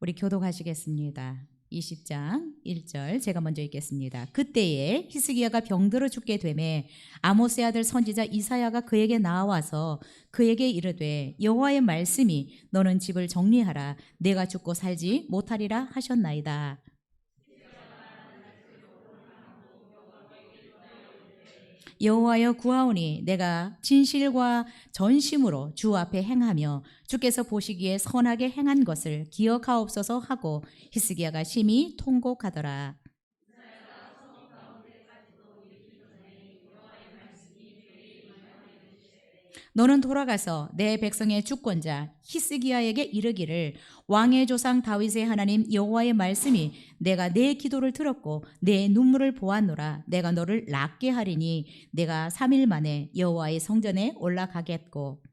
우리 교독하시겠습니다. 20장 1절 제가 먼저 읽겠습니다. 그때에 히스기야가 병들어 죽게 되매 아모스의 아들 선지자 이사야가 그에게 나와서 그에게 이르되 여호와의 말씀이 너는 집을 정리하라 내가 죽고 살지 못하리라 하셨나이다. 여호와여 구하오니 내가 진실과 전심으로 주 앞에 행하며 주께서 보시기에 선하게 행한 것을 기억하옵소서 하고 히스기야가 심히 통곡하더라. 너는 돌아가서 내 백성의 주권자 히스기야에게 이르기를 왕의 조상 다윗의 하나님 여호와의 말씀이 내가 내 기도를 들었고 내 눈물을 보았노라. 내가 너를 낫게 하리니 내가 3일 만에 여호와의 성전에 올라가겠고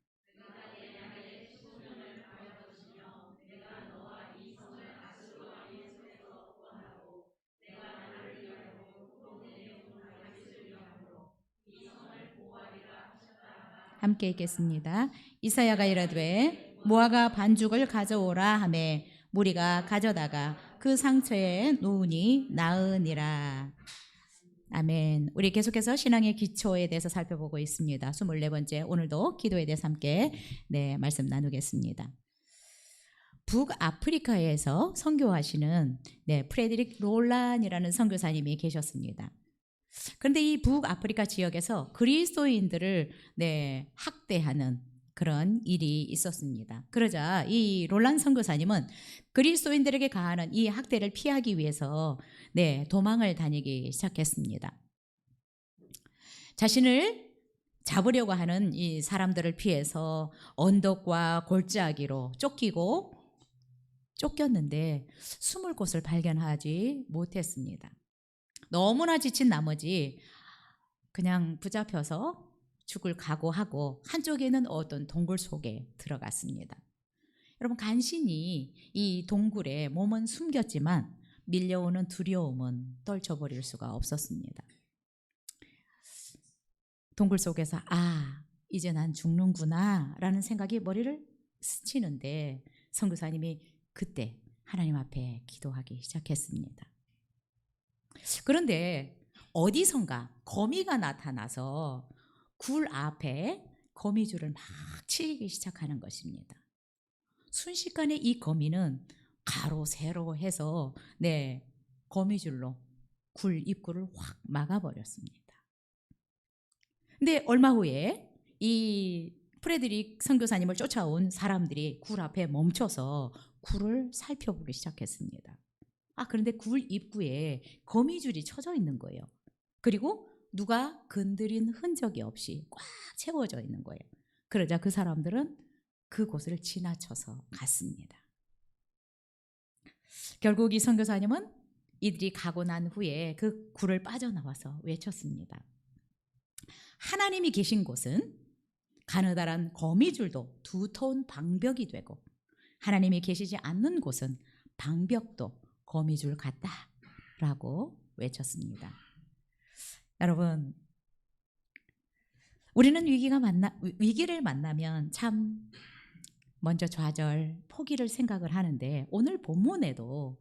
함께 읽겠습니다. 이사야가 이르되 모아가 반죽을 가져오라 하매 무리가 가져다가 그 상처에 놓으니 나으니라. 아멘. 우리 계속해서 신앙의 기초에 대해서 살펴보고 있습니다. 24번째 오늘도 기도에 대해서 함께 말씀 나누겠습니다. 북아프리카에서 선교하시는 프레드릭 롤란이라는 선교사님이 계셨습니다. 그런데 이 북아프리카 지역에서 그리스도인들을 학대하는 그런 일이 있었습니다. 그러자 이 롤란 선교사님은 그리스도인들에게 가하는 이 학대를 피하기 위해서 도망을 다니기 시작했습니다. 자신을 잡으려고 하는 이 사람들을 피해서 언덕과 골짜기로 쫓겼는데 숨을 곳을 발견하지 못했습니다. 너무나 지친 나머지 그냥 붙잡혀서 죽을 각오하고 한쪽에는 어떤 동굴 속에 들어갔습니다. 여러분 간신히 이 동굴에 몸은 숨겼지만 밀려오는 두려움은 떨쳐버릴 수가 없었습니다. 동굴 속에서 이제 난 죽는구나 라는 생각이 머리를 스치는데 선교사님이 그때 하나님 앞에 기도하기 시작했습니다. 그런데 어디선가 거미가 나타나서 굴 앞에 거미줄을 막 치기 시작하는 것입니다. 순식간에 이 거미는 가로 세로 해서 거미줄로 굴 입구를 확 막아버렸습니다. 근데 얼마 후에 이 프레드릭 선교사님을 쫓아온 사람들이 굴 앞에 멈춰서 굴을 살펴보기 시작했습니다. 그런데 굴 입구에 거미줄이 쳐져 있는 거예요. 그리고 누가 건드린 흔적이 없이 꽉 채워져 있는 거예요. 그러자 그 사람들은 그곳을 지나쳐서 갔습니다. 결국 이 선교사님은 이들이 가고 난 후에 그 굴을 빠져나와서 외쳤습니다. 하나님이 계신 곳은 가느다란 거미줄도 두터운 방벽이 되고 하나님이 계시지 않는 곳은 방벽도 거미줄 같다라고 외쳤습니다. 여러분, 우리는 위기를 만나면 참 먼저 좌절, 포기를 생각을 하는데 오늘 본문에도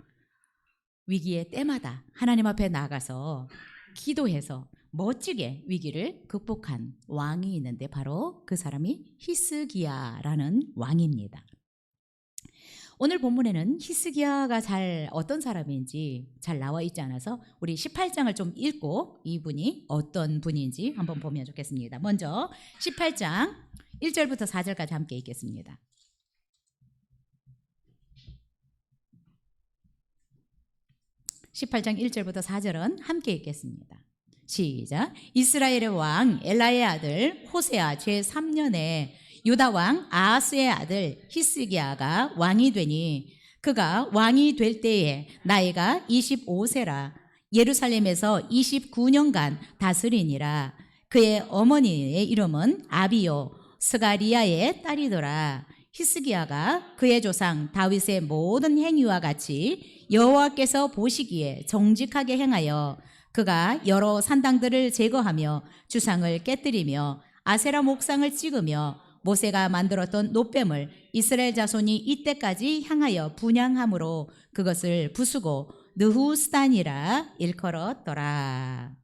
위기의 때마다 하나님 앞에 나가서 기도해서 멋지게 위기를 극복한 왕이 있는데 바로 그 사람이 히스기야라는 왕입니다. 오늘 본문에는 히스기야가 어떤 사람인지 잘 나와 있지 않아서 우리 18장을 좀 읽고 이분이 어떤 분인지 한번 보면 좋겠습니다. 먼저 18장 1절부터 4절까지 함께 읽겠습니다. (18장 1절부터 4절은) 함께 읽겠습니다. 시작. 이스라엘의 왕 엘라의 아들 호세아 제3년에 유다 왕 아하스의 아들 히스기야가 왕이 되니 그가 왕이 될 때에 나이가 25세라 예루살렘에서 29년간 다스리니라. 그의 어머니의 이름은 아비요 스가리야의 딸이더라. 히스기야가 그의 조상 다윗의 모든 행위와 같이 여호와께서 보시기에 정직하게 행하여 그가 여러 산당들을 제거하며 주상을 깨뜨리며 아세라 목상을 찍으며 모세가 만들었던 놋뱀을 이스라엘 자손이 이때까지 향하여 분향함으로 그것을 부수고 느후스단이라 일컬었더라.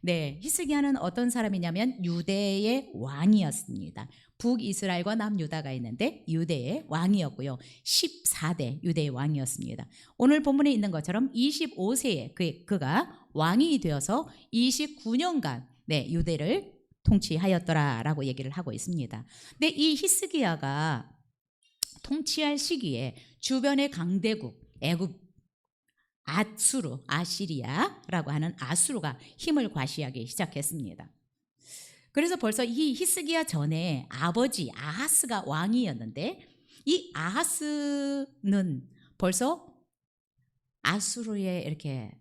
네, 히스기야는 어떤 사람이냐면 유대의 왕이었습니다. 북이스라엘과 남유다가 있는데 유대의 왕이었고요. 14대 유대의 왕이었습니다. 오늘 본문에 있는 것처럼 25세에 그가 왕이 되어서 29년간 네, 유대를 통치하였더라라고 얘기를 하고 있습니다. 근데 이 히스기야가 통치할 시기에 주변의 강대국 애굽 아시리아라고 하는 아수르가 힘을 과시하기 시작했습니다. 그래서 벌써 이 히스기야 전에 아버지 아하스가 왕이었는데 이 아하스는 벌써 아수르에 이렇게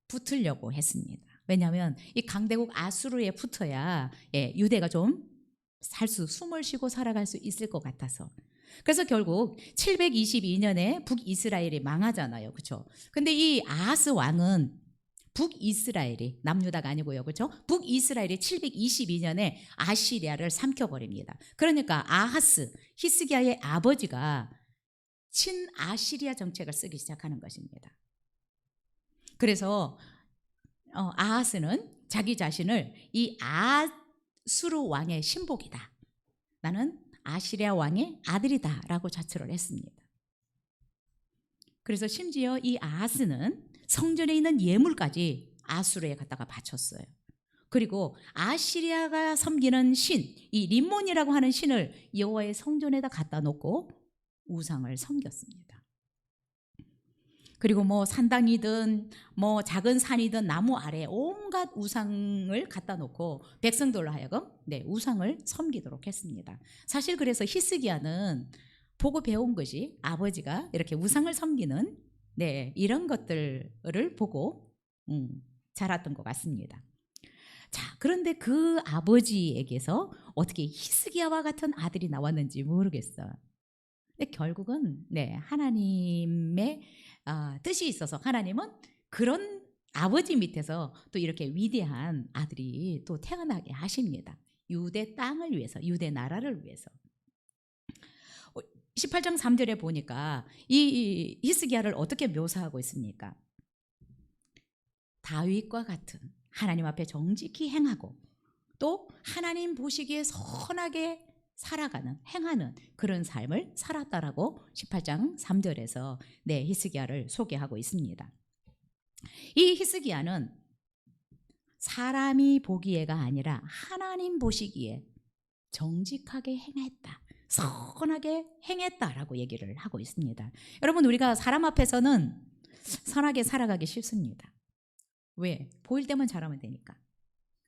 붙으려고 했습니다. 왜냐하면 이 강대국 아수르에 붙어야 유대가 좀 숨을 쉬고 살아갈 수 있을 것 같아서. 그래서 결국 722년에 북이스라엘이 망하잖아요. 그렇죠? 근데 이 아하스 왕은 북이스라엘이 남유다가 아니고요. 그렇죠? 북이스라엘이 722년에 아시리아를 삼켜버립니다. 그러니까 아하스 히스기야의 아버지가 친아시리아 정책을 쓰기 시작하는 것입니다. 그래서 아하스는 자기 자신을 이 아수르 왕의 신복이다. 나는 아시리아 왕의 아들이다 라고 자처를 했습니다. 그래서 심지어 이 아하스는 성전에 있는 예물까지 아수르에 갖다가 바쳤어요. 그리고 아시리아가 섬기는 신, 이 림몬이라고 하는 신을 여호와의 성전에다 갖다 놓고 우상을 섬겼습니다. 그리고 뭐 산당이든 뭐 작은 산이든 나무 아래 온갖 우상을 갖다 놓고 백성들로 하여금 우상을 섬기도록 했습니다. 사실 그래서 히스기야는 보고 배운 것이 아버지가 이렇게 우상을 섬기는 이런 것들을 보고 자랐던 것 같습니다. 자, 그런데 그 아버지에게서 어떻게 히스기야와 같은 아들이 나왔는지 모르겠어요. 근데 결국은 하나님의 뜻이 있어서 하나님은 그런 아버지 밑에서 또 이렇게 위대한 아들이 또 태어나게 하십니다. 유대 땅을 위해서, 유대 나라를 위해서. 18장 3절에 보니까 이 히스기야를 어떻게 묘사하고 있습니까? 다윗과 같은 하나님 앞에 정직히 행하고 또 하나님 보시기에 선하게 살아가는, 행하는 그런 삶을 살았다라고 18장 3절에서 히스기야를 소개하고 있습니다. 이 히스기야는 사람이 보기에가 아니라 하나님 보시기에 정직하게 행했다, 선하게 행했다라고 얘기를 하고 있습니다. 여러분, 우리가 사람 앞에서는 선하게 살아가기 쉽습니다. 왜? 보일 때만 잘하면 되니까.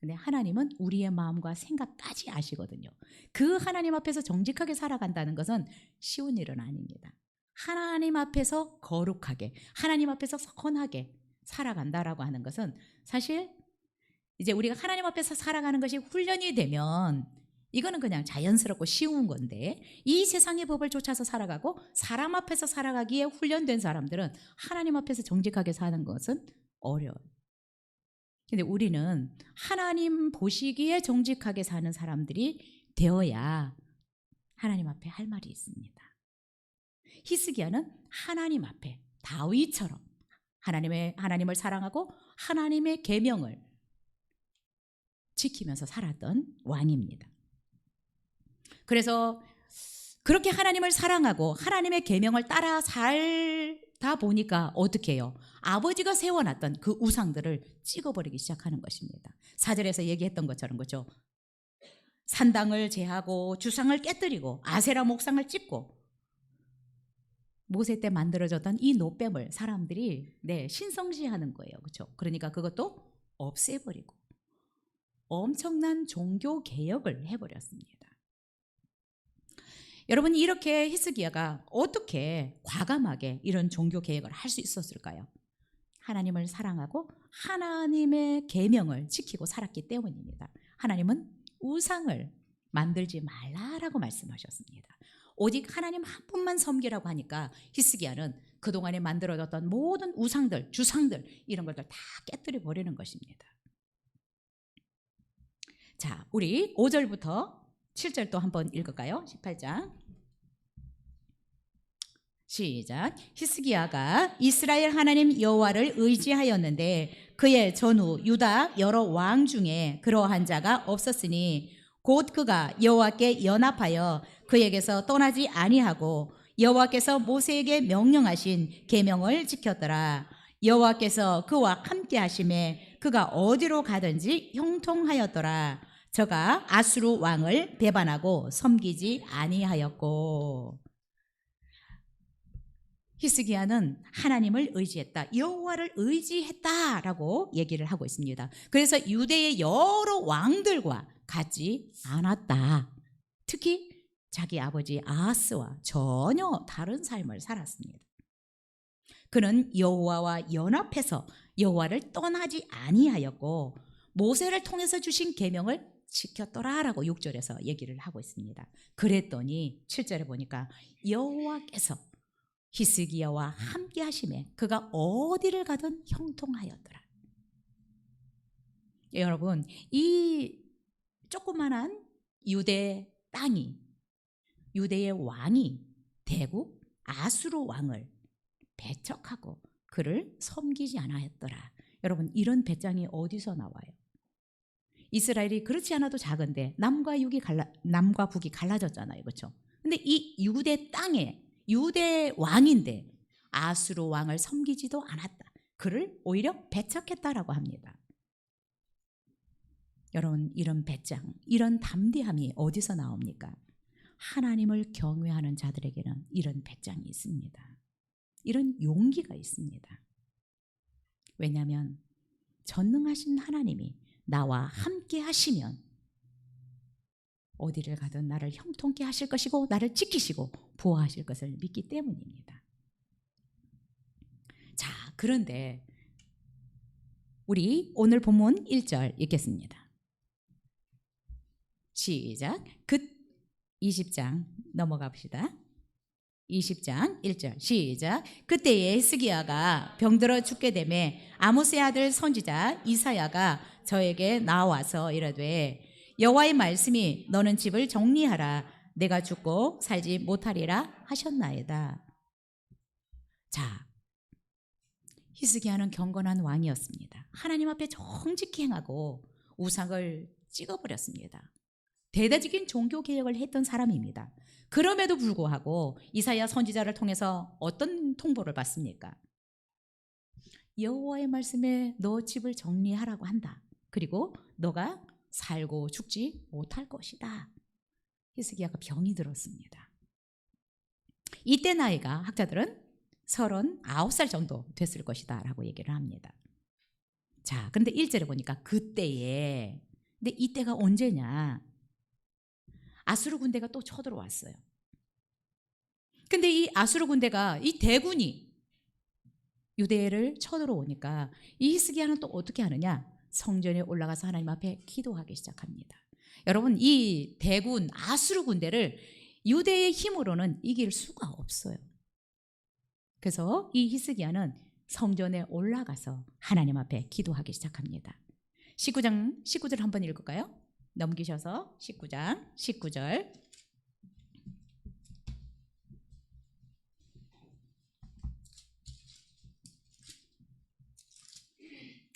근데 하나님은 우리의 마음과 생각까지 아시거든요. 그 하나님 앞에서 정직하게 살아간다는 것은 쉬운 일은 아닙니다. 하나님 앞에서 거룩하게, 하나님 앞에서 선하게 살아간다라고 하는 것은 사실 이제 우리가 하나님 앞에서 살아가는 것이 훈련이 되면 이거는 그냥 자연스럽고 쉬운 건데, 이 세상의 법을 쫓아서 살아가고 사람 앞에서 살아가기에 훈련된 사람들은 하나님 앞에서 정직하게 사는 것은 어려워요. 근데 우리는 하나님 보시기에 정직하게 사는 사람들이 되어야 하나님 앞에 할 말이 있습니다. 히스기야는 하나님 앞에 다윗처럼 하나님을 사랑하고 하나님의 계명을 지키면서 살았던 왕입니다. 그래서 그렇게 하나님을 사랑하고 하나님의 계명을 따라 살다 보니까 어떻게 해요? 아버지가 세워놨던 그 우상들을 찍어버리기 시작하는 것입니다. 4절에서 얘기했던 것처럼, 그렇죠? 산당을 제하고 주상을 깨뜨리고 아세라 목상을 찍고 모세 때 만들어졌던 이 놋뱀을 사람들이 신성시하는 거예요. 그렇죠? 그러니까 그것도 없애버리고 엄청난 종교 개혁을 해버렸습니다. 여러분, 이렇게 히스기야가 어떻게 과감하게 이런 종교 개혁을 할 수 있었을까요? 하나님을 사랑하고 하나님의 계명을 지키고 살았기 때문입니다. 하나님은 우상을 만들지 말라라고 말씀하셨습니다. 오직 하나님 한 분만 섬기라고 하니까 히스기야는 그동안에 만들어졌던 모든 우상들, 주상들 이런 것들 다 깨뜨려 버리는 것입니다. 자, 우리 5절부터 7절 또 한번 읽을까요? 18장 시작. 히스기야가 이스라엘 하나님 여호와를 의지하였는데 그의 전후 유다 여러 왕 중에 그러한 자가 없었으니 곧 그가 여호와께 연합하여 그에게서 떠나지 아니하고 여호와께서 모세에게 명령하신 계명을 지켰더라. 여호와께서 그와 함께 하심에 그가 어디로 가든지 형통하였더라. 저가 아수르 왕을 배반하고 섬기지 아니하였고. 히스기야는 하나님을 의지했다. 여호와를 의지했다라고 얘기를 하고 있습니다. 그래서 유대의 여러 왕들과 같지 않았다. 특히 자기 아버지 아하스와 전혀 다른 삶을 살았습니다. 그는 여호와와 연합해서 여호와를 떠나지 아니하였고 모세를 통해서 주신 계명을 지켰더라라고 6절에서 얘기를 하고 있습니다. 그랬더니 7절에 보니까 여호와께서 히스기야와 함께 하심에 그가 어디를 가든 형통하였더라. 여러분, 이 조그만한 유대 땅이 유대의 왕이 대국 아수르 왕을 배척하고 그를 섬기지 않았더라. 여러분, 이런 배짱이 어디서 나와요? 이스라엘이 그렇지 않아도 작은데 남과 북이 갈라졌잖아요. 그렇죠? 근데 이 유대 땅에 유대 왕인데 아수르 왕을 섬기지도 않았다. 그를 오히려 배척했다라고 합니다. 여러분, 이런 배짱, 이런 담대함이 어디서 나옵니까? 하나님을 경외하는 자들에게는 이런 배짱이 있습니다. 이런 용기가 있습니다. 왜냐하면 전능하신 하나님이 나와 함께 하시면 어디를 가든 나를 형통케 하실 것이고 나를 지키시고 보호하실 것을 믿기 때문입니다. 자, 그런데 우리 오늘 본문 1절 읽겠습니다. 시작. 20장 넘어가 봅시다. 20장 1절 시작. 그때에 히스기야가 병들어 죽게 되매 아모스의 아들 선지자 이사야가 저에게 나와서 이르되 여호와의 말씀이 너는 집을 정리하라 내가 죽고 살지 못하리라 하셨나이다. 자, 히스기야는 경건한 왕이었습니다. 하나님 앞에 정직히 행하고 우상을 찍어버렸습니다. 대대적인 종교 개혁을 했던 사람입니다. 그럼에도 불구하고 이사야 선지자를 통해서 어떤 통보를 받습니까? 여호와의 말씀에 너 집을 정리하라고 한다. 그리고 너가 살고 죽지 못할 것이다. 히스기야가 병이 들었습니다. 이때 나이가 학자들은 39살 정도 됐을 것이다 라고 얘기를 합니다. 자, 근데 1절에 보니까 그때에, 근데 이때가 언제냐? 아수르 군대가 또 쳐들어왔어요. 근데 이 아수르 군대가 이 대군이 유대를 쳐들어오니까 이 히스기야는 또 어떻게 하느냐? 성전에 올라가서 하나님 앞에 기도하기 시작합니다. 여러분, 이 대군 아수르 군대를 유대의 힘으로는 이길 수가 없어요. 그래서 이 히스기야는 성전에 올라가서 하나님 앞에 기도하기 시작합니다. 19절 한번 읽을까요? 넘기셔서 19절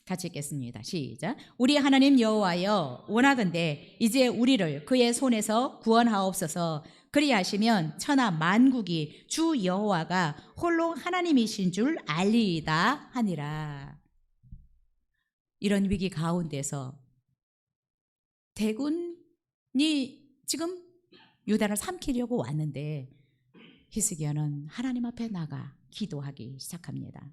같이 읽겠습니다. 시작. 우리 하나님 여호와여 원하건대 이제 우리를 그의 손에서 구원하옵소서. 그리하시면 천하 만국이 주 여호와가 홀로 하나님이신 줄 알리이다 하니라. 이런 위기 가운데서 대군이 지금 유다를 삼키려고 왔는데 히스기야는 하나님 앞에 나가 기도하기 시작합니다.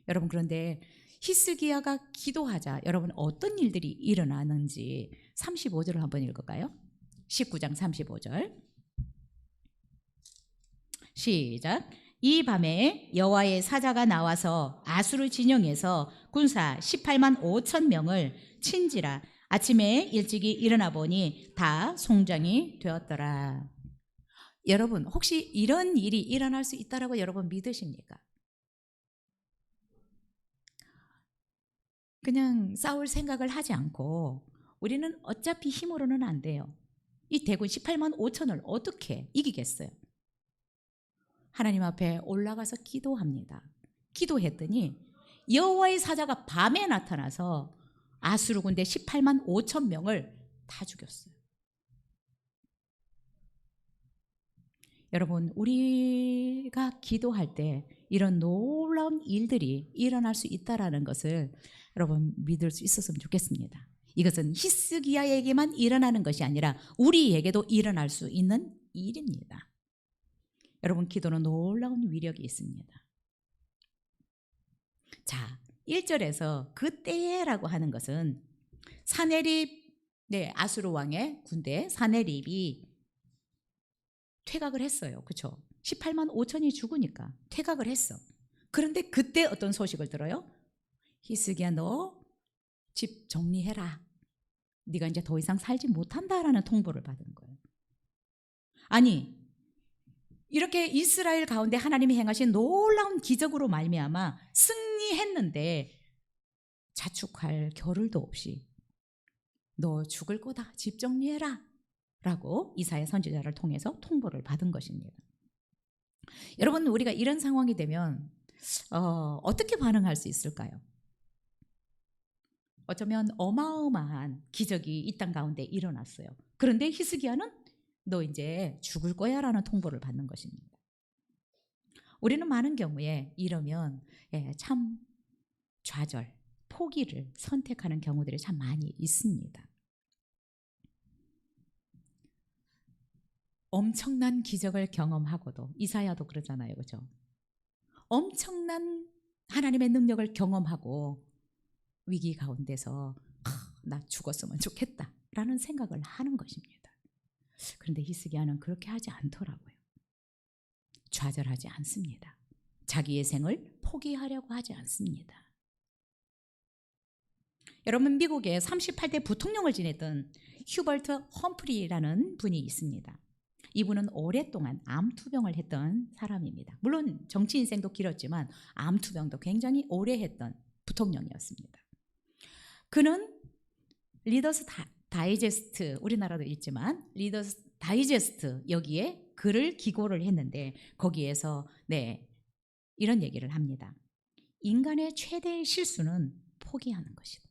여러분, 그런데 히스기야가 기도하자 여러분 어떤 일들이 일어나는지 35절을 한번 읽을까요? 19장 35절 시작. 이 밤에 여호와의 사자가 나와서 아수르 진영에서 군사 18만 5천 명을 친지라. 아침에 일찍이 일어나 보니 다 송장이 되었더라. 여러분, 혹시 이런 일이 일어날 수 있다라고 여러분 믿으십니까? 그냥 싸울 생각을 하지 않고 우리는 어차피 힘으로는 안 돼요. 이 대군 18만 5천을 어떻게 이기겠어요? 하나님 앞에 올라가서 기도합니다. 기도했더니 여호와의 사자가 밤에 나타나서 아수르 군대 18만 5천 명을 다 죽였어요. 여러분, 우리가 기도할 때 이런 놀라운 일들이 일어날 수 있다는 것을 여러분 믿을 수 있었으면 좋겠습니다. 이것은 히스기야에게만 일어나는 것이 아니라 우리에게도 일어날 수 있는 일입니다. 여러분, 기도는 놀라운 위력이 있습니다. 자, 1절에서 그때라고 하는 것은 사네립, 아수르 왕의 군대 사네립이 퇴각을 했어요. 그렇죠? 18만 5천이 죽으니까 퇴각을 했어. 그런데 그때 어떤 소식을 들어요? 히스기야, 너 집 정리해라. 네가 이제 더 이상 살지 못한다라는 통보를 받은 거예요. 아니, 이렇게 이스라엘 가운데 하나님이 행하신 놀라운 기적으로 말미암아 승리했는데 자축할 겨를도 없이 너 죽을 거다. 집 정리해라. 라고 이사야 선지자를 통해서 통보를 받은 것입니다. 여러분, 우리가 이런 상황이 되면 어떻게 반응할 수 있을까요? 어쩌면 어마어마한 기적이 이 땅 가운데 일어났어요. 그런데 히스기야는 너 이제 죽을 거야 라는 통보를 받는 것입니다. 우리는 많은 경우에 이러면 참 좌절, 포기를 선택하는 경우들이 참 많이 있습니다. 엄청난 기적을 경험하고도, 이사야도 그러잖아요. 그죠? 엄청난 하나님의 능력을 경험하고 위기 가운데서 나 죽었으면 좋겠다 라는 생각을 하는 것입니다. 그런데 히스기야는 그렇게 하지 않더라고요. 좌절하지 않습니다. 자기의 생을 포기하려고 하지 않습니다. 여러분, 미국에 38대 부통령을 지냈던 휴버트 험프리라는 분이 있습니다. 이분은 오랫동안 암투병을 했던 사람입니다. 물론 정치 인생도 길었지만 암투병도 굉장히 오래 했던 부통령이었습니다. 그는 리더스 다이제스트, 우리나라도 있지만 리더스 다이제스트 여기에 글을 기고를 했는데 거기에서 이런 얘기를 합니다. 인간의 최대의 실수는 포기하는 것이다.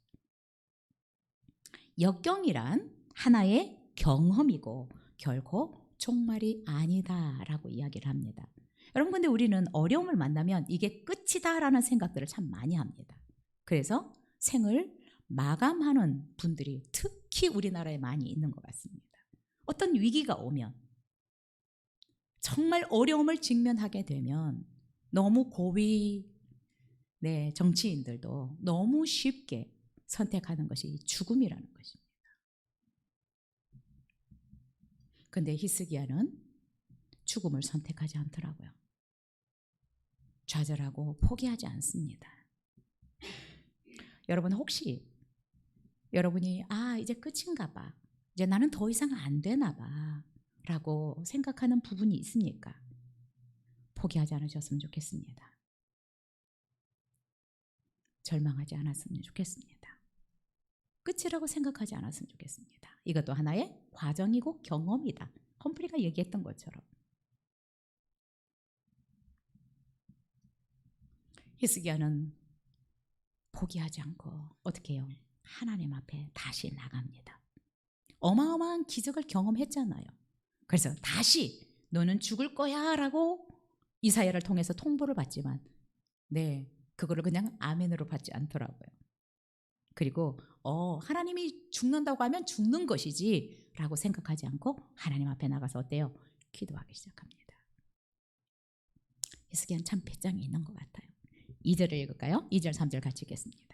역경이란 하나의 경험이고 결코 종말이 아니다라고 이야기를 합니다. 여러분, 근데 우리는 어려움을 만나면 이게 끝이다라는 생각들을 참 많이 합니다. 그래서 생을 마감하는 분들이 특히 우리나라에 많이 있는 것 같습니다. 어떤 위기가 오면, 정말 어려움을 직면하게 되면 너무 고위 정치인들도 너무 쉽게 선택하는 것이 죽음이라는 것입니다. 그런데 히스기야는 죽음을 선택하지 않더라고요. 좌절하고 포기하지 않습니다. 여러분, 혹시 여러분이 이제 끝인가 봐, 이제 나는 더 이상 안 되나 봐 라고 생각하는 부분이 있습니까? 포기하지 않으셨으면 좋겠습니다. 절망하지 않았으면 좋겠습니다. 끝이라고 생각하지 않았으면 좋겠습니다. 이것도 하나의 과정이고 경험이다. 험프리가 얘기했던 것처럼. 히스기야는 포기하지 않고 어떻게 해요? 하나님 앞에 다시 나갑니다. 어마어마한 기적을 경험했잖아요. 그래서 다시 너는 죽을 거야 라고 이사야를 통해서 통보를 받지만 그거를 그냥 아멘으로 받지 않더라고요. 그리고 하나님이 죽는다고 하면 죽는 것이지 라고 생각하지 않고 하나님 앞에 나가서 어때요? 기도하기 시작합니다. 히스기야는 참 배짱이 있는 것 같아요. 2절을 읽을까요? 2절 3절 같이 읽겠습니다.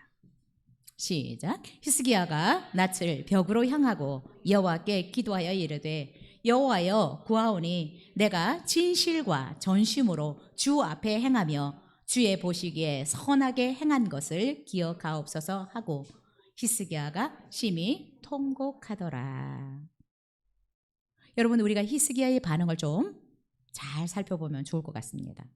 시작. 히스기야가 낯을 벽으로 향하고 여호와께 기도하여 이르되 여호와여 구하오니 내가 진실과 전심으로 주 앞에 행하며 주의 보시기에 선하게 행한 것을 기억하옵소서 하고 히스기야가 심히 통곡하더라. 여러분, 우리가 히스기야의 반응을 좀 잘 살펴보면 좋을 것 같습니다.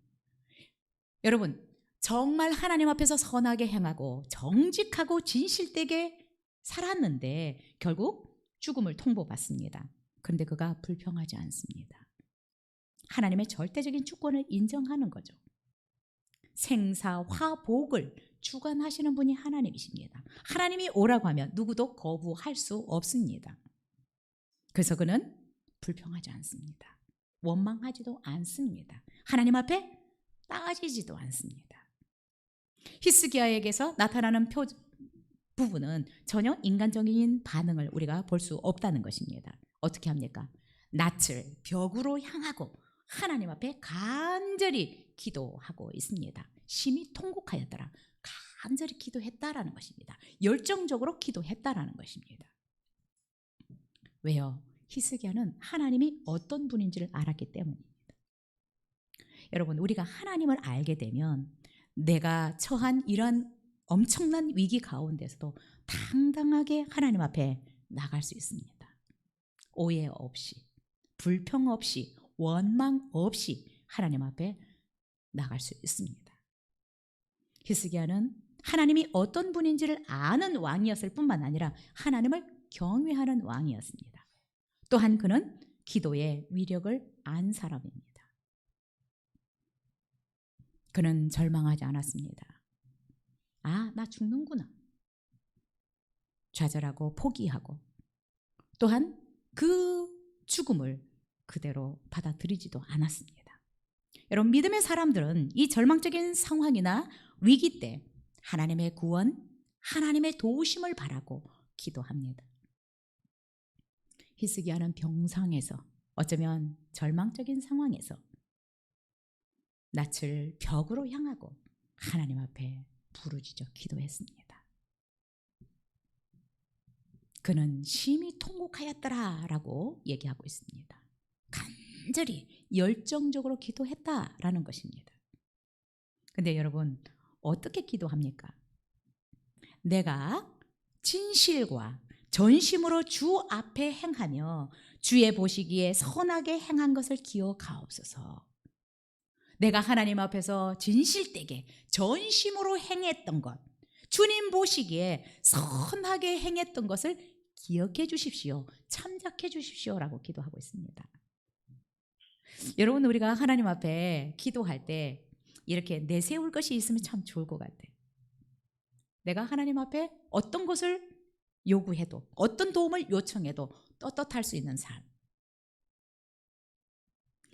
여러분, 정말 하나님 앞에서 선하게 행하고 정직하고 진실되게 살았는데 결국 죽음을 통보받습니다. 그런데 그가 불평하지 않습니다. 하나님의 절대적인 주권을 인정하는 거죠. 생사, 화복을 주관하시는 분이 하나님이십니다. 하나님이 오라고 하면 누구도 거부할 수 없습니다. 그래서 그는 불평하지 않습니다. 원망하지도 않습니다. 하나님 앞에 따지지도 않습니다. 히스기야에게서 나타나는 부분은 전혀 인간적인 반응을 우리가 볼 수 없다는 것입니다. 어떻게 합니까? 낯을 벽으로 향하고 하나님 앞에 간절히 기도하고 있습니다. 심히 통곡하였더라. 간절히 기도했다라는 것입니다. 열정적으로 기도했다라는 것입니다. 왜요? 히스기야는 하나님이 어떤 분인지를 알았기 때문입니다. 여러분, 우리가 하나님을 알게 되면 내가 처한 이런 엄청난 위기 가운데서도 당당하게 하나님 앞에 나갈 수 있습니다. 오해 없이, 불평 없이, 원망 없이 하나님 앞에 나갈 수 있습니다. 히스기야는 하나님이 어떤 분인지를 아는 왕이었을 뿐만 아니라 하나님을 경외하는 왕이었습니다. 또한 그는 기도의 위력을 안 사람입니다. 그는 절망하지 않았습니다. 아, 나 죽는구나. 좌절하고 포기하고 또한 그 죽음을 그대로 받아들이지도 않았습니다. 여러분, 믿음의 사람들은 이 절망적인 상황이나 위기 때 하나님의 구원, 하나님의 도우심을 바라고 기도합니다. 히스기야는 병상에서, 어쩌면 절망적인 상황에서 낯을 벽으로 향하고 하나님 앞에 부르짖어 기도했습니다. 그는 심히 통곡하였더라라고 얘기하고 있습니다. 간절히 열정적으로 기도했다라는 것입니다. 근데 여러분, 어떻게 기도합니까? 내가 진실과 전심으로 주 앞에 행하며 주의 보시기에 선하게 행한 것을 기억하옵소서. 내가 하나님 앞에서 진실되게 전심으로 행했던 것, 주님 보시기에 선하게 행했던 것을 기억해 주십시오. 참작해 주십시오라고 기도하고 있습니다. 여러분, 우리가 하나님 앞에 기도할 때 이렇게 내세울 것이 있으면 참 좋을 것 같아요. 내가 하나님 앞에 어떤 것을 요구해도, 어떤 도움을 요청해도 떳떳할 수 있는 삶.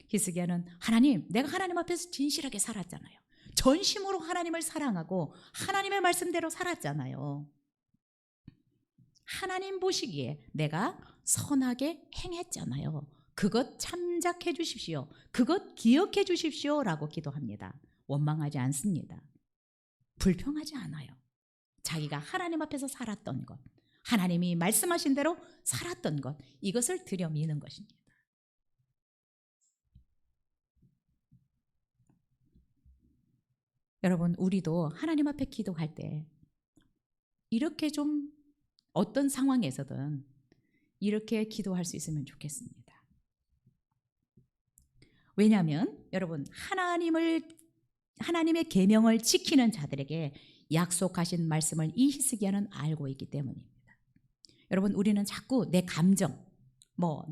히스기야는 하나님, 내가 하나님 앞에서 진실하게 살았잖아요. 전심으로 하나님을 사랑하고 하나님의 말씀대로 살았잖아요. 하나님 보시기에 내가 선하게 행했잖아요. 그것 참작해 주십시오. 그것 기억해 주십시오라고 기도합니다. 원망하지 않습니다. 불평하지 않아요. 자기가 하나님 앞에서 살았던 것, 하나님이 말씀하신 대로 살았던 것, 이것을 들여미는 것입니다. 여러분, 우리도 하나님 앞에 기도할 때 이렇게 좀 어떤 상황에서든 이렇게 기도할 수 있으면 좋겠습니다. 왜냐하면 여러분, 하나님의 계명을 지키는 자들에게 약속하신 말씀을 이 히스기야는 알고 있기 때문입니다. 여러분, 우리는 자꾸 내 감정,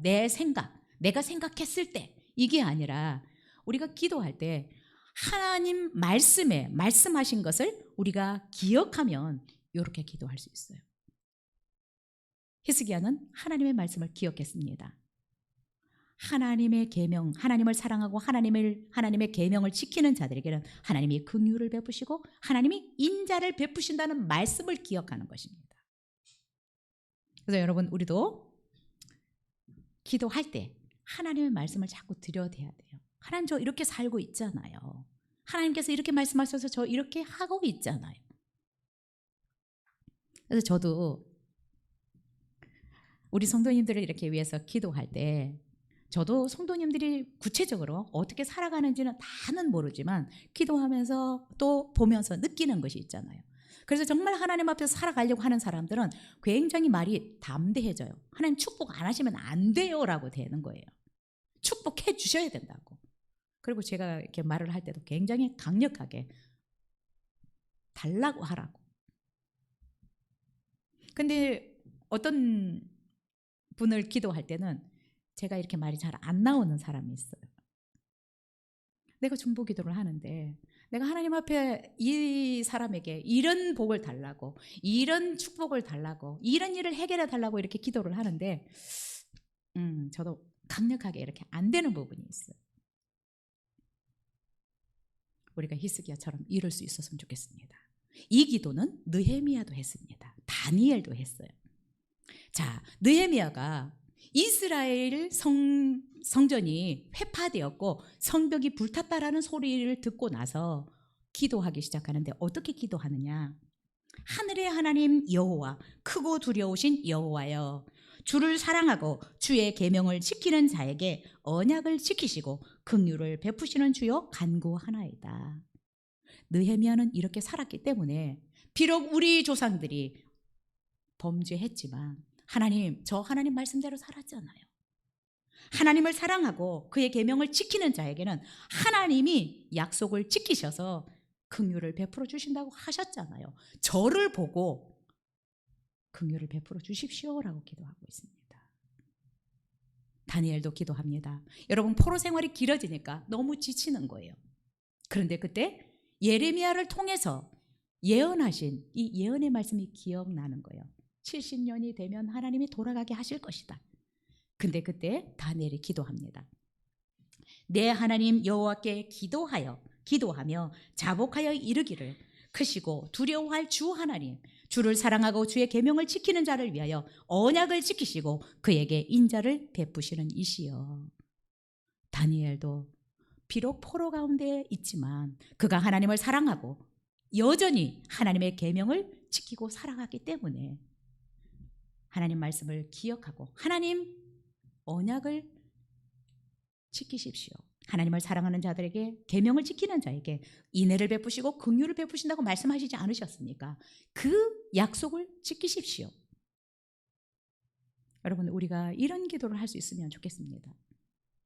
내 생각, 내가 생각했을 때 이게 아니라 우리가 기도할 때 하나님 말씀에 말씀하신 것을 우리가 기억하면 이렇게 기도할 수 있어요. 히스기야는 하나님의 말씀을 기억했습니다. 하나님의 계명, 하나님을 사랑하고 하나님의 계명을 지키는 자들에게는 하나님이 긍휼을 베푸시고 하나님이 인자를 베푸신다는 말씀을 기억하는 것입니다. 그래서 여러분, 우리도 기도할 때 하나님의 말씀을 자꾸 들여대야 돼요. 하나님, 저 이렇게 살고 있잖아요. 하나님께서 이렇게 말씀하셔서 저 이렇게 하고 있잖아요. 그래서 저도 우리 성도님들을 이렇게 위해서 기도할 때 저도 성도님들이 구체적으로 어떻게 살아가는지는 다는 모르지만 기도하면서 또 보면서 느끼는 것이 있잖아요. 그래서 정말 하나님 앞에서 살아가려고 하는 사람들은 굉장히 말이 담대해져요. 하나님 축복 안 하시면 안 돼요 라고 되는 거예요. 축복해 주셔야 된다고. 그리고 제가 이렇게 말을 할 때도 굉장히 강력하게 달라고 하라고. 근데 어떤 분을 기도할 때는 제가 이렇게 말이 잘 안 나오는 사람이 있어요. 내가 중보 기도를 하는데 내가 하나님 앞에 이 사람에게 이런 복을 달라고, 이런 축복을 달라고, 이런 일을 해결해 달라고 이렇게 기도를 하는데 저도 강력하게 이렇게 안 되는 부분이 있어요. 우리가 히스기야처럼 이룰 수 있었으면 좋겠습니다. 이 기도는 느헤미야도 했습니다. 다니엘도 했어요. 자, 느헤미야가 이스라엘 성전이 회파되었고 성벽이 불탔다라는 소리를 듣고 나서 기도하기 시작하는데 어떻게 기도하느냐? 하늘의 하나님 여호와, 크고 두려우신 여호와여, 주를 사랑하고 주의 계명을 지키는 자에게 언약을 지키시고 긍휼을 베푸시는 주여 간구하나이다. 느헤미야는 이렇게 살았기 때문에 비록 우리 조상들이 범죄했지만 하나님, 저 하나님 말씀대로 살았잖아요. 하나님을 사랑하고 그의 계명을 지키는 자에게는 하나님이 약속을 지키셔서 긍휼을 베풀어 주신다고 하셨잖아요. 저를 보고 긍휼을 베풀어 주십시오라고 기도하고 있습니다. 다니엘도 기도합니다. 여러분, 포로 생활이 길어지니까 너무 지치는 거예요. 그런데 그때 예레미야를 통해서 예언하신 이 예언의 말씀이 기억나는 거예요. 70년이 되면 하나님이 돌아가게 하실 것이다. 근데 그때 다니엘이 기도합니다. 내 하나님 여호와께 기도하며 자복하여 이르기를, 크시고 두려워할 주 하나님, 주를 사랑하고 주의 계명을 지키는 자를 위하여 언약을 지키시고 그에게 인자를 베푸시는 이시여. 다니엘도 비록 포로 가운데 있지만 그가 하나님을 사랑하고 여전히 하나님의 계명을 지키고 살아가기 때문에 하나님 말씀을 기억하고 하나님 언약을 지키십시오. 하나님을 사랑하는 자들에게, 계명을 지키는 자에게 인애를 베푸시고 긍휼을 베푸신다고 말씀하시지 않으셨습니까? 그 약속을 지키십시오. 여러분, 우리가 이런 기도를 할 수 있으면 좋겠습니다.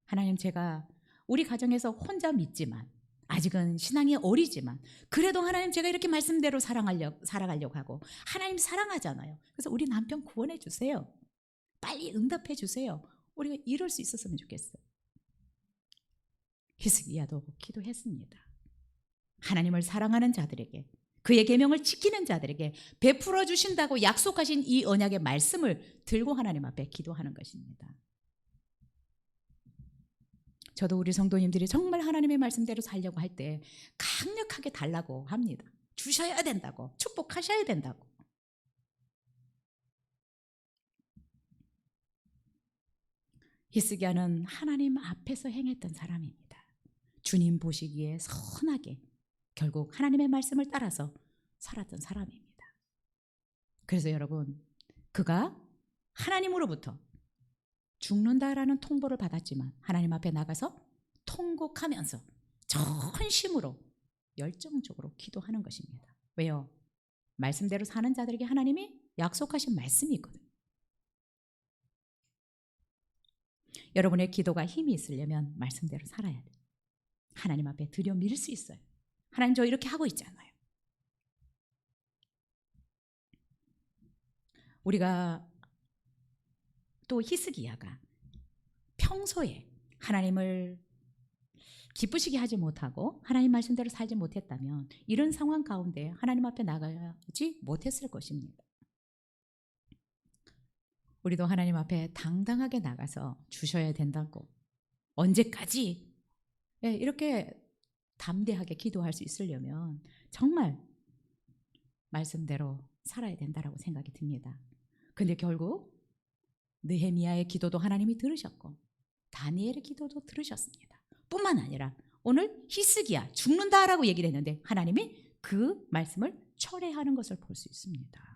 하나님, 제가 우리 가정에서 혼자 믿지만 아직은 신앙이 어리지만 그래도 하나님, 제가 이렇게 말씀대로 살아가려고 하고 하나님 사랑하잖아요. 그래서 우리 남편 구원해 주세요. 빨리 응답해 주세요. 우리가 이럴 수 있었으면 좋겠어요. 히스기야도 기도했습니다. 하나님을 사랑하는 자들에게, 그의 계명을 지키는 자들에게 베풀어 주신다고 약속하신 이 언약의 말씀을 들고 하나님 앞에 기도하는 것입니다. 저도 우리 성도님들이 정말 하나님의 말씀대로 살려고 할 때 강력하게 달라고 합니다. 주셔야 된다고, 축복하셔야 된다고. 히스기야는 하나님 앞에서 행했던 사람입니다. 주님 보시기에 선하게 결국 하나님의 말씀을 따라서 살았던 사람입니다. 그래서 여러분, 그가 하나님으로부터 죽는다라는 통보를 받았지만 하나님 앞에 나가서 통곡하면서 전심으로 열정적으로 기도하는 것입니다. 왜요? 말씀대로 사는 자들에게 하나님이 약속하신 말씀이 있거든요. 여러분의 기도가 힘이 있으려면 말씀대로 살아야 돼요. 하나님 앞에 들여 밀 수 있어요. 하나님, 저 이렇게 하고 있잖아요. 우리가 또 히스기야가 평소에 하나님을 기쁘시게 하지 못하고 하나님 말씀대로 살지 못했다면 이런 상황 가운데 하나님 앞에 나가지 못했을 것입니다. 우리도 하나님 앞에 당당하게 나가서 주셔야 된다고, 언제까지 이렇게 담대하게 기도할 수 있으려면 정말 말씀대로 살아야 된다라고 생각이 듭니다. 근데 결국 느헤미야의 기도도 하나님이 들으셨고 다니엘의 기도도 들으셨습니다. 뿐만 아니라 오늘 히스기야 죽는다라고 얘기를 했는데 하나님이 그 말씀을 철회하는 것을 볼 수 있습니다.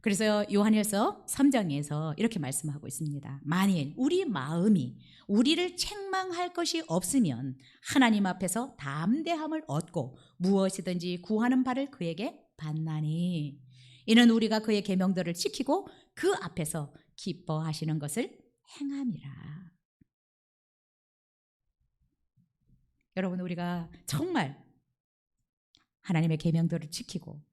그래서 요한일서 3장에서 이렇게 말씀하고 있습니다. 만일 우리 마음이 우리를 책망할 것이 없으면 하나님 앞에서 담대함을 얻고 무엇이든지 구하는 바를 그에게 받나니, 이는 우리가 그의 계명들을 지키고 그 앞에서 기뻐하시는 것을 행함이라. 여러분, 우리가 정말 하나님의 계명들을 지키고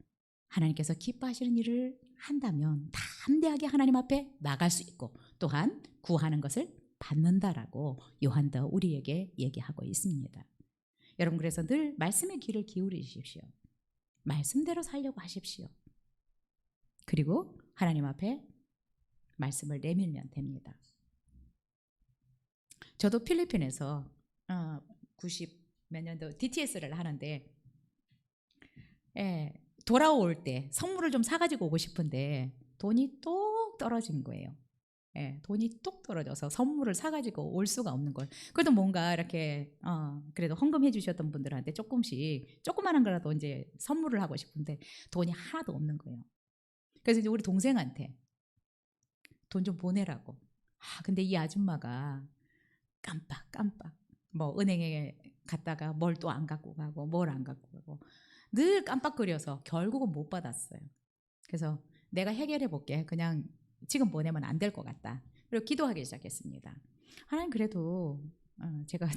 하나님께서 기뻐하시는 일을 한다면 담대하게 하나님 앞에 나갈 수 있고 또한 구하는 것을 받는다라고 요한도 우리에게 얘기하고 있습니다. 여러분 그래서 늘 말씀의 귀를 기울이십시오. 말씀대로 살려고 하십시오. 그리고 하나님 앞에 말씀을 내밀면 됩니다. 저도 필리핀에서 90 몇 년도 DTS를 하는데 돌아올 때 선물을 좀 사가지고 오고 싶은데 돈이 똑 떨어진 거예요. 돈이 똑 떨어져서 선물을 사가지고 올 수가 없는 거예요. 그래도 뭔가 이렇게 그래도 헌금해 주셨던 분들한테 조금씩 조그마한 거라도 이제 선물을 하고 싶은데 돈이 하나도 없는 거예요. 그래서 이제 우리 동생한테 돈 좀 보내라고. 근데 이 아줌마가 깜빡 뭐 은행에 갔다가 뭘 또 안 갖고 가고 뭘 안 갖고 가고 늘 깜빡거려서 결국은 못 받았어요. 그래서 내가 해결해 볼게. 그냥 지금 보내면 안 될 것 같다. 그리고 기도하기 시작했습니다. 하나님 그래도 제가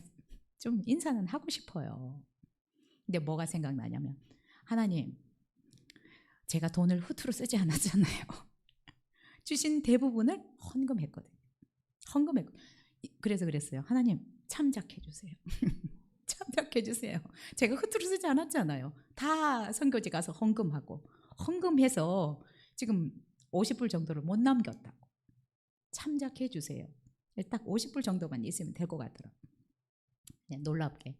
좀 인사는 하고 싶어요. 근데 뭐가 생각나냐면 하나님 제가 돈을 후투로 쓰지 않았잖아요. 주신 대부분을 헌금했거든요. 그래서 그랬어요. 하나님 참작해 주세요. 참작해 주세요. 제가 후투로 쓰지 않았잖아요. 다 선교지 가서 헌금해서 지금 50불 정도를 못 남겼다고. 참작해 주세요. 딱 50불 정도만 있으면 될 것 같더라고요. 놀랍게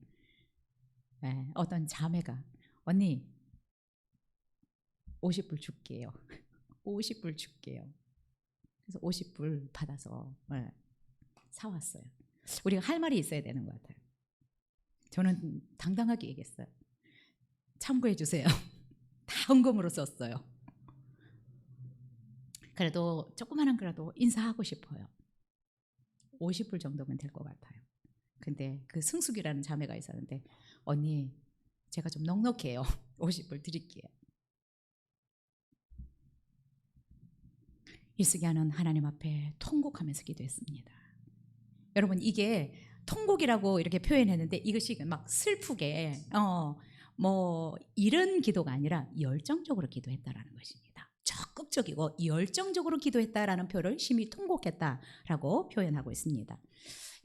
어떤 자매가 언니 50불 줄게요. 50불 줄게요. 그래서 50불 받아서 사왔어요. 우리가 할 말이 있어야 되는 것 같아요. 저는 당당하게 얘기했어요. 참고해 주세요. 다 헌금으로 썼어요. 그래도 조그마한 거라도 인사하고 싶어요. 50불 정도면 될 것 같아요. 근데 그 승숙이라는 자매가 있었는데 언니 제가 좀 넉넉해요. 50불 드릴게요. 히스기야는 하나님 앞에 통곡하면서 기도했습니다. 여러분 이게 통곡이라고 이렇게 표현했는데 이것이 막 슬프게 뭐 이런 기도가 아니라 열정적으로 기도했다라는 것입니다. 적극적이고 열정적으로 기도했다라는 표를 심히 통곡했다라고 표현하고 있습니다.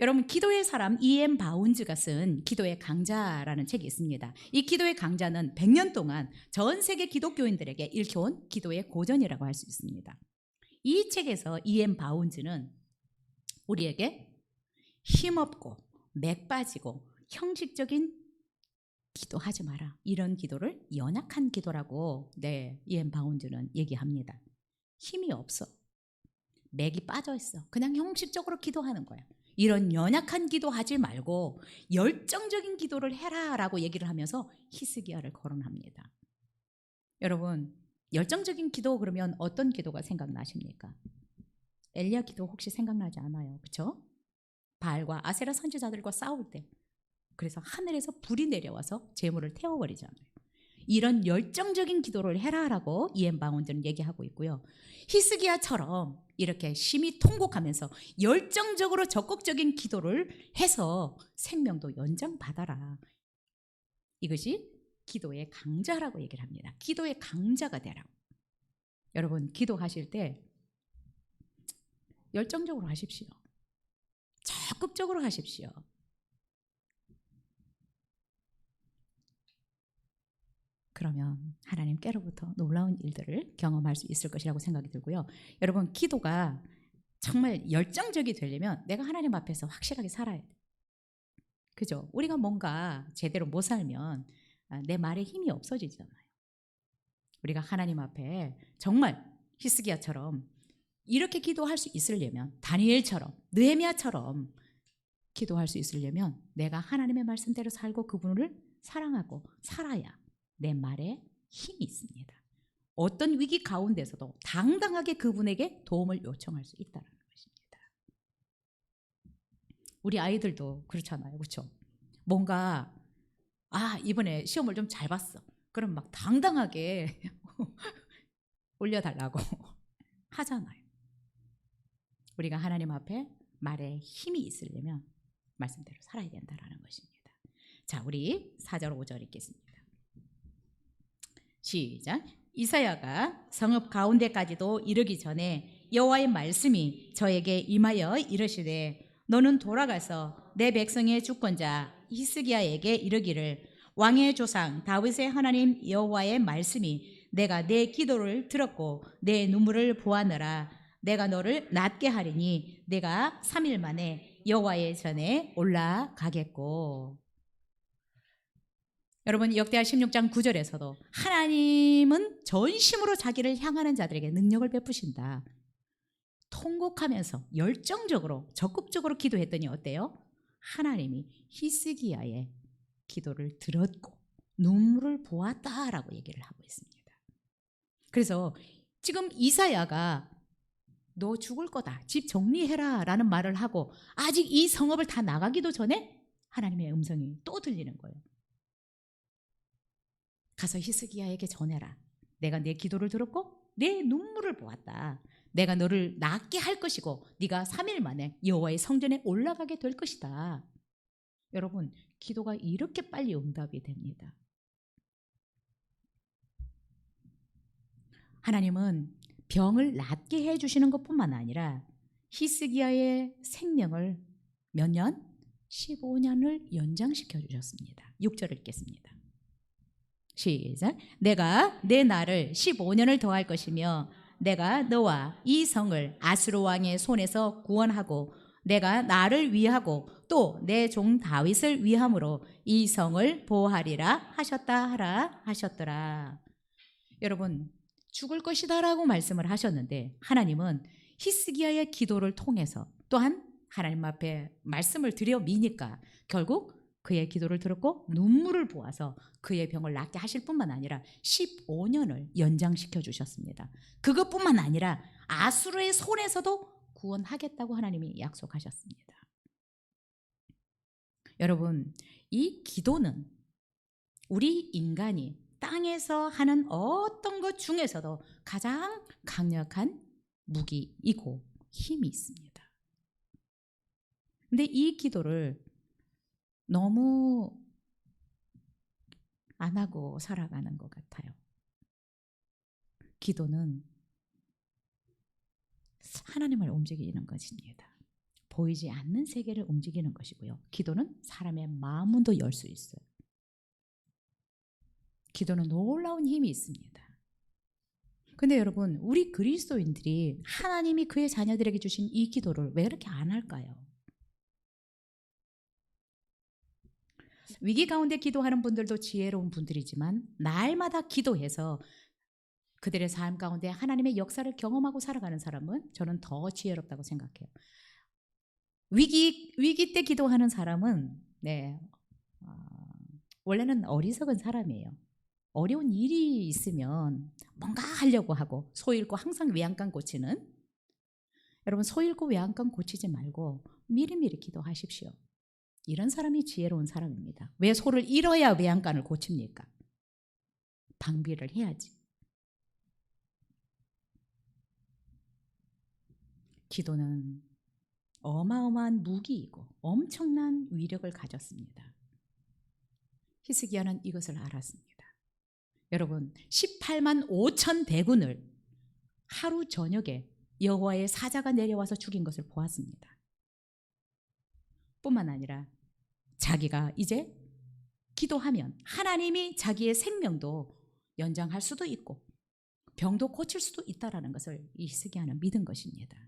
여러분 기도의 사람 E.M. 바운즈가 쓴 기도의 강자라는 책이 있습니다. 이 기도의 강자는 100년 동안 전 세계 기독교인들에게 읽혀온 기도의 고전이라고 할 수 있습니다. 이 책에서 E.M. 바운즈는 우리에게 힘없고 맥 빠지고 형식적인 기도하지 마라. 이런 기도를 연약한 기도라고 E.M. 바운즈는 얘기합니다. 힘이 없어. 맥이 빠져 있어. 그냥 형식적으로 기도하는 거야. 이런 연약한 기도하지 말고 열정적인 기도를 해라라고 얘기를 하면서 히스기야를 거론합니다. 여러분 열정적인 기도 그러면 어떤 기도가 생각나십니까? 엘리야 기도 혹시 생각나지 않아요? 그렇죠? 바알과 아세라 선지자들과 싸울 때 그래서 하늘에서 불이 내려와서 제물을 태워버리잖아요. 이런 열정적인 기도를 해라라고 E.M. 바운드는 얘기하고 있고요. 히스기야처럼 이렇게 심히 통곡하면서 열정적으로 적극적인 기도를 해서 생명도 연장받아라. 이것이 기도의 강자라고 얘기를 합니다. 기도의 강자가 되라고. 여러분 기도하실 때 열정적으로 하십시오. 적극적으로 하십시오. 그러면 하나님께로부터 놀라운 일들을 경험할 수 있을 것이라고 생각이 들고요. 여러분 기도가 정말 열정적이 되려면 내가 하나님 앞에서 확실하게 살아야 돼요. 그죠? 우리가 뭔가 제대로 못 살면 내 말에 힘이 없어지잖아요. 우리가 하나님 앞에 정말 히스기야처럼 이렇게 기도할 수 있으려면 다니엘처럼 느헤미야처럼 기도할 수 있으려면 내가 하나님의 말씀대로 살고 그분을 사랑하고 살아야 내 말에 힘이 있습니다. 어떤 위기 가운데서도 당당하게 그분에게 도움을 요청할 수 있다는 것입니다. 우리 아이들도 그렇잖아요. 그렇죠? 뭔가 이번에 시험을 좀 잘 봤어. 그럼 막 당당하게 올려달라고 하잖아요. 우리가 하나님 앞에 말에 힘이 있으려면 말씀대로 살아야 된다는 것입니다. 자, 우리 4절 5절 읽겠습니다. 시작. 이사야가 성읍 가운데까지도 이르기 전에 여호와의 말씀이 저에게 임하여 이르시되 너는 돌아가서 내 백성의 주권자 히스기야에게 이르기를 왕의 조상 다윗의 하나님 여호와의 말씀이 내가 내 기도를 들었고 내 눈물을 보았느라 내가 너를 낫게 하리니 내가 3일 만에 여호와의 전에 올라가겠고. 여러분 역대하 16장 9절에서도 하나님은 전심으로 자기를 향하는 자들에게 능력을 베푸신다. 통곡하면서 열정적으로 적극적으로 기도했더니 어때요? 하나님이 히스기야의 기도를 들었고 눈물을 보았다라고 얘기를 하고 있습니다. 그래서 지금 이사야가 너 죽을 거다, 집 정리해라 라는 말을 하고 아직 이 성읍을 다 나가기도 전에 하나님의 음성이 또 들리는 거예요. 가서 히스기야에게 전해라. 내가 내 기도를 들었고 내 눈물을 보았다. 내가 너를 낫게 할 것이고 네가 3일 만에 여호와의 성전에 올라가게 될 것이다. 여러분, 기도가 이렇게 빨리 응답이 됩니다. 하나님은 병을 낫게 해주시는 것뿐만 아니라 히스기야의 생명을 몇 년? 15년을 연장시켜 주셨습니다. 6절을 읽겠습니다. 시작. 내가 내 날을 15년을 더할 것이며 내가 너와 이 성을 아수르 왕의 손에서 구원하고 내가 나를 위하고 또 내 종 다윗을 위함으로 이 성을 보호하리라 하셨다 하라 하셨더라. 여러분, 죽을 것이다라고 말씀을 하셨는데 하나님은 히스기야의 기도를 통해서 또한 하나님 앞에 말씀을 드려 미니까 결국 그의 기도를 들었고 눈물을 보아서 그의 병을 낫게 하실 뿐만 아니라 15년을 연장시켜 주셨습니다. 그것뿐만 아니라 아수르의 손에서도 구원하겠다고 하나님이 약속하셨습니다. 여러분, 이 기도는 우리 인간이 땅에서 하는 어떤 것 중에서도 가장 강력한 무기이고 힘이 있습니다. 근데 이 기도를 너무 안 하고 살아가는 것 같아요. 기도는 하나님을 움직이는 것입니다. 보이지 않는 세계를 움직이는 것이고요. 기도는 사람의 마음문도 열 수 있어요. 기도는 놀라운 힘이 있습니다. 근데 여러분, 우리 그리스도인들이 하나님이 그의 자녀들에게 주신 이 기도를 왜 이렇게 안 할까요? 위기 가운데 기도하는 분들도 지혜로운 분들이지만 날마다 기도해서 그들의 삶 가운데 하나님의 역사를 경험하고 살아가는 사람은 저는 더 지혜롭다고 생각해요. 위기 때 기도하는 사람은 원래는 어리석은 사람이에요. 어려운 일이 있으면 뭔가 하려고 하고 소 잃고 항상 외양간 고치는, 여러분 소 잃고 외양간 고치지 말고 미리미리 기도하십시오. 이런 사람이 지혜로운 사람입니다. 왜 소를 잃어야 외양간을 고칩니까? 방비를 해야지. 기도는 어마어마한 무기이고 엄청난 위력을 가졌습니다. 히스기야는 이것을 알았습니다. 여러분, 18만 5천 대군을 하루 저녁에 여호와의 사자가 내려와서 죽인 것을 보았습니다. 뿐만 아니라 자기가 이제 기도하면 하나님이 자기의 생명도 연장할 수도 있고 병도 고칠 수도 있다라는 것을 히스기야는 믿은 것입니다.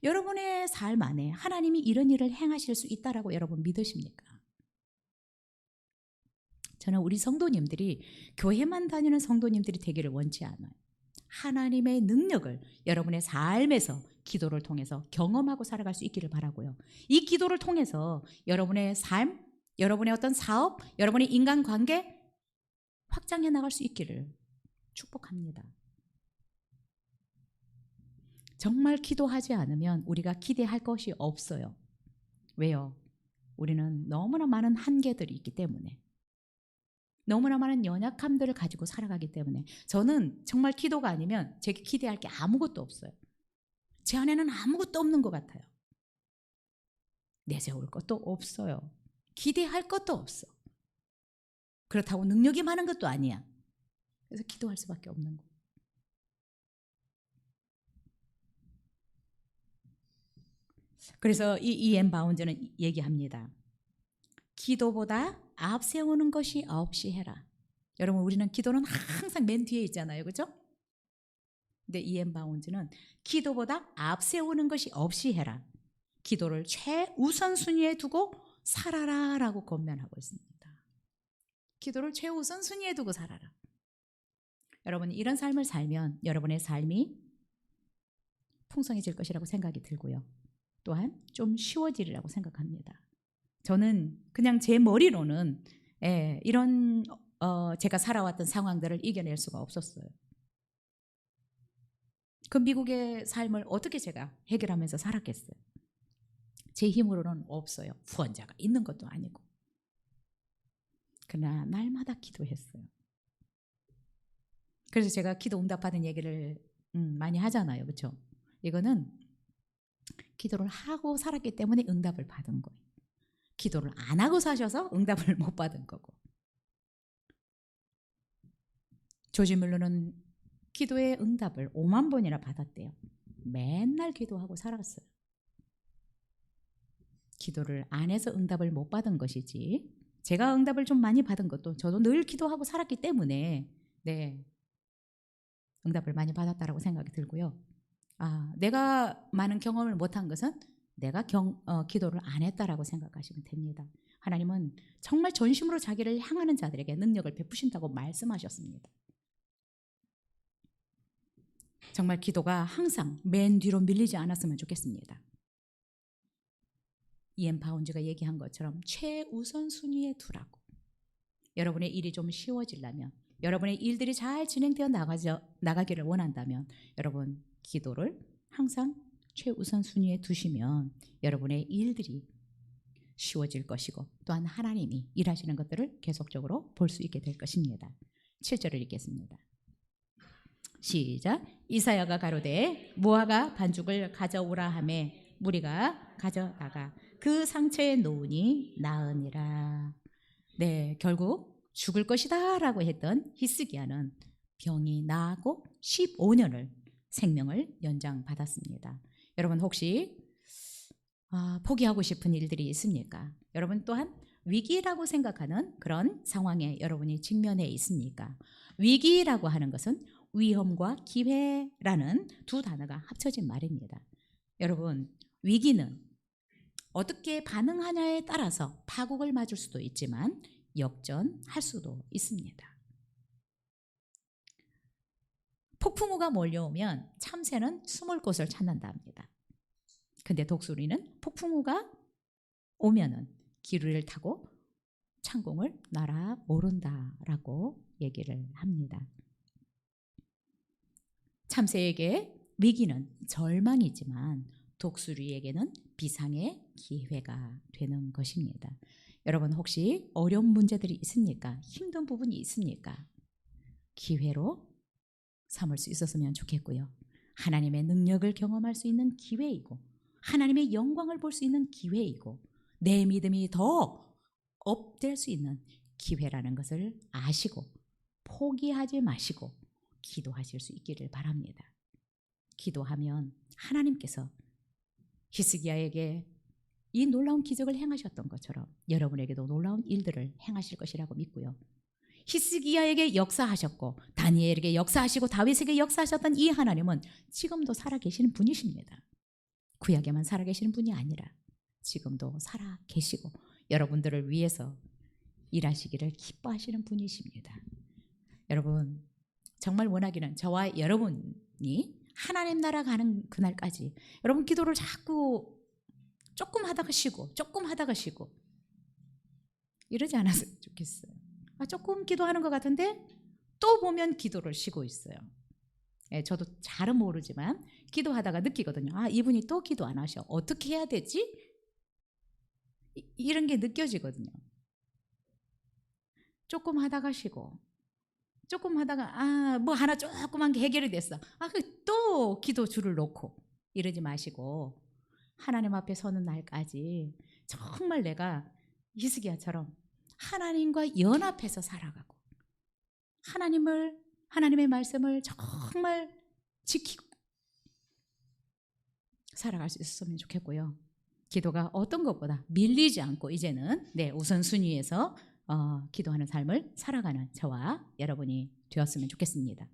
여러분의 삶 안에 하나님이 이런 일을 행하실 수 있다라고 여러분 믿으십니까? 저는 우리 성도님들이 교회만 다니는 성도님들이 되기를 원치 않아요. 하나님의 능력을 여러분의 삶에서 기도를 통해서 경험하고 살아갈 수 있기를 바라고요. 이 기도를 통해서 여러분의 삶, 여러분의 어떤 사업, 여러분의 인간관계 확장해 나갈 수 있기를 축복합니다. 정말 기도하지 않으면 우리가 기대할 것이 없어요. 왜요? 우리는 너무나 많은 한계들이 있기 때문에, 너무나 많은 연약함들을 가지고 살아가기 때문에 저는 정말 기도가 아니면 제게 기대할 게 아무것도 없어요. 제 안에는 아무것도 없는 것 같아요. 내세울 것도 없어요. 기대할 것도 없어. 그렇다고 능력이 많은 것도 아니야. 그래서 기도할 수밖에 없는 거예요. 그래서 이 E.M. 바운즈는 얘기합니다. 기도보다 앞세우는 것이 없이 해라. 여러분, 우리는 기도는 항상 맨 뒤에 있잖아요, 그렇죠? 근데 E.M. 바운즈는 기도보다 앞세우는 것이 없이 해라. 기도를 최우선순위에 두고 살아라라고 권면하고 있습니다. 기도를 최우선순위에 두고 살아라. 여러분, 이런 삶을 살면 여러분의 삶이 풍성해질 것이라고 생각이 들고요. 또한 좀 쉬워지리라고 생각합니다. 저는 그냥 제 머리로는 이런 제가 살아왔던 상황들을 이겨낼 수가 없었어요. 그 미국의 삶을 어떻게 제가 해결하면서 살았겠어요? 제 힘으로는 없어요. 후원자가 있는 것도 아니고. 그러나 날마다 기도했어요. 그래서 제가 기도 응답받은 얘기를 많이 하잖아요. 그렇죠? 이거는 기도를 하고 살았기 때문에 응답을 받은 거예요. 기도를 안 하고 사셔서 응답을 못 받은 거고. 조지 뮬러는 기도의 응답을 5만 번이나 받았대요. 맨날 기도하고 살았어요. 기도를 안 해서 응답을 못 받은 것이지, 제가 응답을 좀 많이 받은 것도 저도 늘 기도하고 살았기 때문에 응답을 많이 받았다라고 생각이 들고요. 내가 많은 경험을 못한 것은 내가 기도를 안 했다라고 생각하시면 됩니다. 하나님은 정말 전심으로 자기를 향하는 자들에게 능력을 베푸신다고 말씀하셨습니다. 정말 기도가 항상 맨 뒤로 밀리지 않았으면 좋겠습니다. E.M. 바운즈가 얘기한 것처럼 최우선 순위에 두라고. 여러분의 일이 좀 쉬워지려면, 여러분의 일들이 잘 진행되어 나가기를 원한다면 여러분 기도를 항상 최우선 순위에 두시면 여러분의 일들이 쉬워질 것이고, 또한 하나님이 일하시는 것들을 계속적으로 볼 수 있게 될 것입니다. 7절을 읽겠습니다. 시작. 이사야가 가로되 무화과 반죽을 가져오라 하매 무리가 가져다가 그 상처에 놓으니 나으니라. 네, 결국 죽을 것이다 라고 했던 히스기야는 병이 나고 15년을 생명을 연장받았습니다. 여러분 혹시 포기하고 싶은 일들이 있습니까? 여러분 또한 위기라고 생각하는 그런 상황에 여러분이 직면해 있습니까? 위기라고 하는 것은 위험과 기회라는 두 단어가 합쳐진 말입니다. 여러분, 위기는 어떻게 반응하냐에 따라서 파국을 맞을 수도 있지만 역전할 수도 있습니다. 폭풍우가 몰려오면 참새는 숨을 곳을 찾는다 합니다. 근데 독수리는 폭풍우가 오면은 기류를 타고 창공을 날아오른다라고 얘기를 합니다. 참새에게 위기는 절망이지만 독수리에게는 비상의 기회가 되는 것입니다. 여러분 혹시 어려운 문제들이 있습니까? 힘든 부분이 있습니까? 기회로 삼을 수 있었으면 좋겠고요. 하나님의 능력을 경험할 수 있는 기회이고, 하나님의 영광을 볼 수 있는 기회이고, 내 믿음이 더 업될 수 있는 기회라는 것을 아시고 포기하지 마시고 기도하실 수 있기를 바랍니다. 기도하면 하나님께서 히스기야에게 이 놀라운 기적을 행하셨던 것처럼 여러분에게도 놀라운 일들을 행하실 것이라고 믿고요. 히스기야에게 역사하셨고 다니엘에게 역사하시고 다윗에게 역사하셨던 이 하나님은 지금도 살아계시는 분이십니다. 구약에만 살아계시는 분이 아니라 지금도 살아계시고 여러분들을 위해서 일하시기를 기뻐하시는 분이십니다. 여러분 정말 원하기는 저와 여러분이 하나님 나라 가는 그날까지 여러분 기도를 자꾸 조금 하다가 쉬고 조금 하다가 쉬고 이러지 않았으면 좋겠어요. 조금 기도하는 것 같은데 또 보면 기도를 쉬고 있어요. 저도 잘은 모르지만 기도하다가 느끼거든요. 이분이 또 기도 안 하셔. 어떻게 해야 되지? 이런 게 느껴지거든요. 조금 하다가 쉬고 조금 하다가 뭐 하나 조그만 게 해결이 됐어. 또 기도 줄을 놓고 이러지 마시고 하나님 앞에 서는 날까지 정말 내가 히스기야처럼 하나님과 연합해서 살아가고 하나님을 하나님의 말씀을 정말 지키고 살아갈 수 있었으면 좋겠고요. 기도가 어떤 것보다 밀리지 않고 이제는 우선순위에서 기도하는 삶을 살아가는 저와 여러분이 되었으면 좋겠습니다.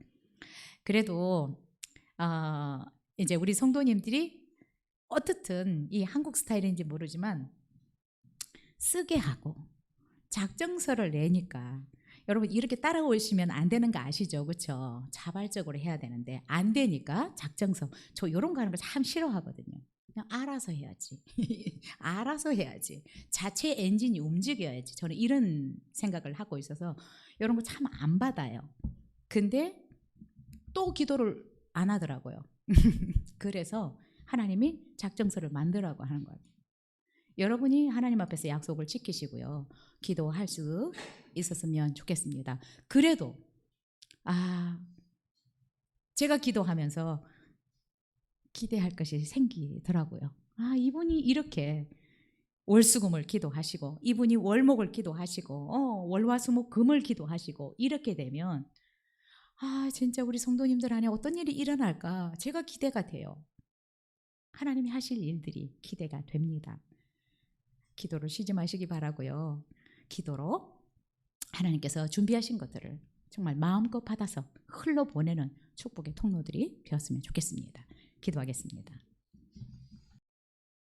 그래도 이제 우리 성도님들이 어떻든 이 한국 스타일인지 모르지만 쓰게 하고 작정서를 내니까 여러분 이렇게 따라오시면 안 되는 거 아시죠? 그렇죠? 자발적으로 해야 되는데 안 되니까 작정서, 저 이런 거 하는 거 참 싫어하거든요. 그냥 알아서 해야지. 알아서 해야지. 자체 엔진이 움직여야지. 저는 이런 생각을 하고 있어서 이런 거 참 안 받아요. 근데 또 기도를 안 하더라고요. 그래서 하나님이 작정서를 만들라고 하는 거예요. 여러분이 하나님 앞에서 약속을 지키시고요. 기도할 수 있었으면 좋겠습니다. 그래도 제가 기도하면서 기대할 것이 생기더라고요. 이분이 이렇게 월수금을 기도하시고 이분이 월목을 기도하시고 월화수목 금을 기도하시고 이렇게 되면 진짜 우리 성도님들 안에 어떤 일이 일어날까 제가 기대가 돼요. 하나님이 하실 일들이 기대가 됩니다. 기도를 쉬지 마시기 바라고요. 기도로 하나님께서 준비하신 것들을 정말 마음껏 받아서 흘러보내는 축복의 통로들이 되었으면 좋겠습니다. 기도하겠습니다.